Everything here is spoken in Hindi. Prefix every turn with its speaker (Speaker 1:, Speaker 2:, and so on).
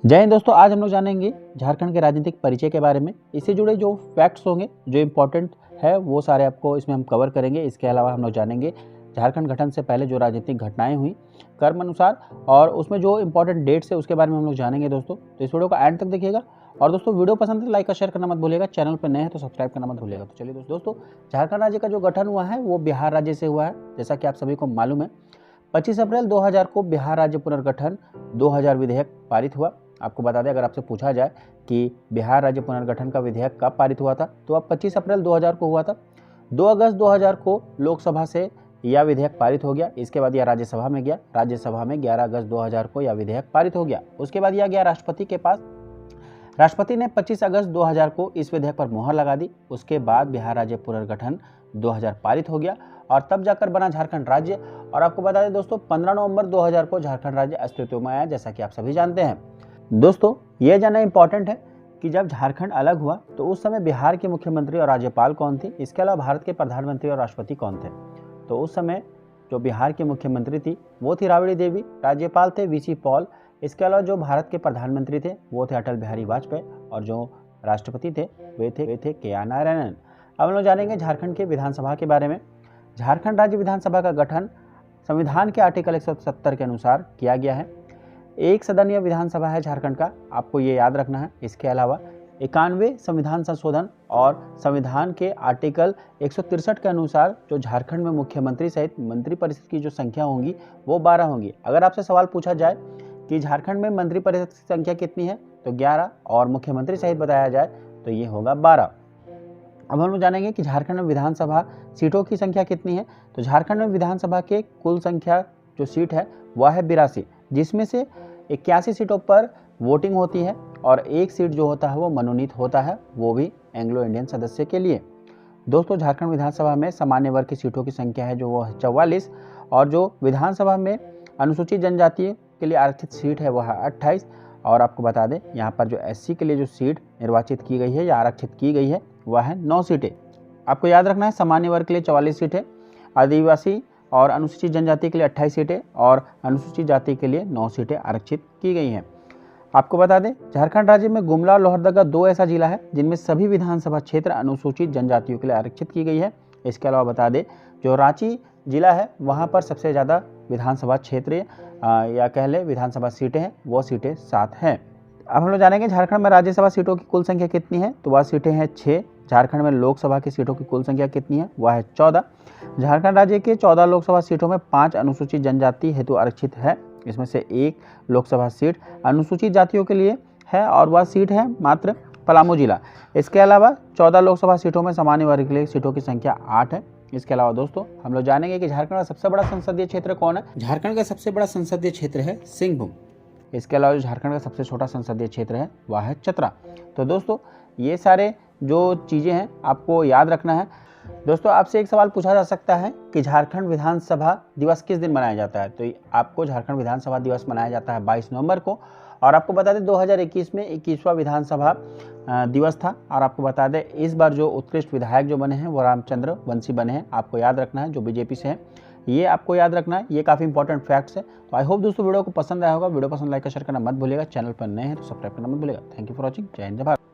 Speaker 1: जय हिंद दोस्तों, आज हम लोग जानेंगे झारखंड के राजनीतिक परिचय के बारे में। इससे जुड़े जो फैक्ट्स होंगे, जो इम्पोर्टेंट है, वो सारे आपको इसमें हम कवर करेंगे। इसके अलावा हम लोग जानेंगे झारखंड गठन से पहले जो राजनीतिक घटनाएं हुई क्रम अनुसार, और उसमें जो इम्पोर्टेंट डेट्स है उसके बारे में हम लोग जानेंगे दोस्तों। तो इस वीडियो को एंड तक देखिएगा। और दोस्तों वीडियो पसंद है लाइक और शेयर करना मत भूलिएगा। चैनल पर नए हैं तो सब्सक्राइब करना मत भूलिएगा। तो चलिए दोस्तों, झारखंड राज्य का जो गठन हुआ है वो बिहार राज्य से हुआ है, जैसा कि आप सभी को मालूम है। 25 अप्रैल 2000 को बिहार राज्य पुनर्गठन 2000 विधेयक पारित हुआ। आपको बता दें, अगर आपसे पूछा जाए कि बिहार राज्य पुनर्गठन का विधेयक कब पारित हुआ था, तो अब 25 अप्रैल 2000 को हुआ था। 2 अगस्त 2000 को लोकसभा से यह विधेयक पारित हो गया। इसके बाद यह राज्यसभा में गया। राज्यसभा में 11 अगस्त 2000 को यह विधेयक पारित हो गया। उसके बाद यह गया राष्ट्रपति के पास। राष्ट्रपति ने 25 अगस्त 2000 को इस विधेयक पर मुहर लगा दी। उसके बाद बिहार राज्य पुनर्गठन 2000 पारित हो गया और तब जाकर बना झारखंड राज्य। और आपको बता दें दोस्तों, 15 नवंबर 2000 को झारखंड राज्य अस्तित्व में आया, जैसा कि आप सभी जानते हैं। दोस्तों, यह जानना इंपॉर्टेंट है कि जब झारखंड अलग हुआ तो उस समय बिहार के मुख्यमंत्री और राज्यपाल कौन थी, इसके अलावा भारत के प्रधानमंत्री और राष्ट्रपति कौन थे। तो उस समय जो बिहार की मुख्यमंत्री थी वो थी राबड़ी देवी, राज्यपाल थे वीसी पॉल। इसके अलावा जो भारत के प्रधानमंत्री थे वो थे अटल बिहारी वाजपेयी, और जो राष्ट्रपति थे वे थे के नारायणन। अब हम लोग जानेंगे झारखंड के विधानसभा के बारे में। झारखंड राज्य विधानसभा का गठन संविधान के आर्टिकल 170 के अनुसार किया गया है। एक सदनीय विधानसभा है झारखंड का, आपको ये याद रखना है। इसके अलावा 91 संविधान संशोधन और संविधान के आर्टिकल 163 के अनुसार जो झारखंड में मुख्यमंत्री सहित मंत्रिपरिषद की जो संख्या होंगी वो 12 होंगी। अगर आपसे सवाल पूछा जाए कि झारखंड में मंत्रिपरिषद की संख्या कितनी है, तो 11, और मुख्यमंत्री सहित बताया जाए तो ये होगा 12। अब हम लोग जानेंगे कि झारखंड में विधानसभा सीटों की संख्या कितनी है। तो झारखंड में विधानसभा के कुल संख्या जो सीट है वह है 82, जिसमें से 81 सीटों पर वोटिंग होती है और एक सीट जो होता है वो मनोनीत होता है, वो भी एंग्लो इंडियन सदस्य के लिए। दोस्तों, झारखंड विधानसभा में सामान्य वर्ग की सीटों की संख्या है जो वो है 44, और जो विधानसभा में अनुसूचित जनजाति के लिए आरक्षित सीट है वह है 28। और आपको बता दें, यहाँ पर जो एससी के लिए जो सीट निर्वाचित की गई है या आरक्षित की गई है वह है 9 सीटें। आपको याद रखना है, सामान्य वर्ग के लिए 44 सीटें, आदिवासी और अनुसूचित जनजाति के लिए 28 सीटें और अनुसूचित जाति के लिए 9 सीटें आरक्षित की गई हैं। आपको बता दें, झारखंड राज्य में गुमला और लोहरदगा 2 ऐसा जिला है जिनमें सभी विधानसभा क्षेत्र अनुसूचित जनजातियों के लिए आरक्षित की गई है। इसके अलावा बता दें, जो रांची जिला है वहाँ पर सबसे ज़्यादा विधानसभा क्षेत्र या कह लें विधानसभा सीटें हैं, वो सीटें 7 हैं। अब हम लोग जानेंगे झारखंड में राज्यसभा सीटों की कुल संख्या कितनी है, तो वह सीटें हैं 6। झारखंड में लोकसभा की सीटों की कुल संख्या कितनी है, वह है 14। झारखंड राज्य के 14 लोकसभा सीटों में 5 अनुसूचित जनजाति हेतु आरक्षित है। इसमें से 1 लोकसभा सीट अनुसूचित जातियों के लिए है और वह सीट है मात्र पलामू जिला। इसके अलावा 14 लोकसभा सीटों में सामान्य वर्ग के लिए सीटों की संख्या 8 है। इसके अलावा दोस्तों, हम लोग जानेंगे कि झारखंड का सबसे बड़ा संसदीय क्षेत्र कौन है। झारखंड का सबसे बड़ा संसदीय क्षेत्र है सिंहभूम। इसके अलावा जो झारखंड का सबसे छोटा संसदीय क्षेत्र है वह है चतरा। तो दोस्तों, ये सारे जो चीज़ें हैं आपको याद रखना है। दोस्तों, आपसे एक सवाल पूछा जा सकता है कि झारखंड विधानसभा दिवस किस दिन मनाया जाता है। तो आपको झारखंड विधानसभा दिवस मनाया जाता है 22 नवंबर को। और आपको बता दें, 2021 में 21वां विधानसभा दिवस था। और आपको बता दें, इस बार जो उत्कृष्ट विधायक जो बने हैं वो रामचंद्र वंशी बने हैं। आपको याद रखना है, जो बीजेपी से हैं, ये आपको याद रखना है। ये काफ़ी इंपॉर्टेंट फैक्ट्स है। तो आई होप दोस्तों वीडियो को पसंद आया होगा। वीडियो पसंद लाइक और शेयर करना मत भूलिएगा। चैनल पर नए हैं तो सब्सक्राइब करना मत भूलिएगा। Thank you for watching. जय हिंद, जय भारत।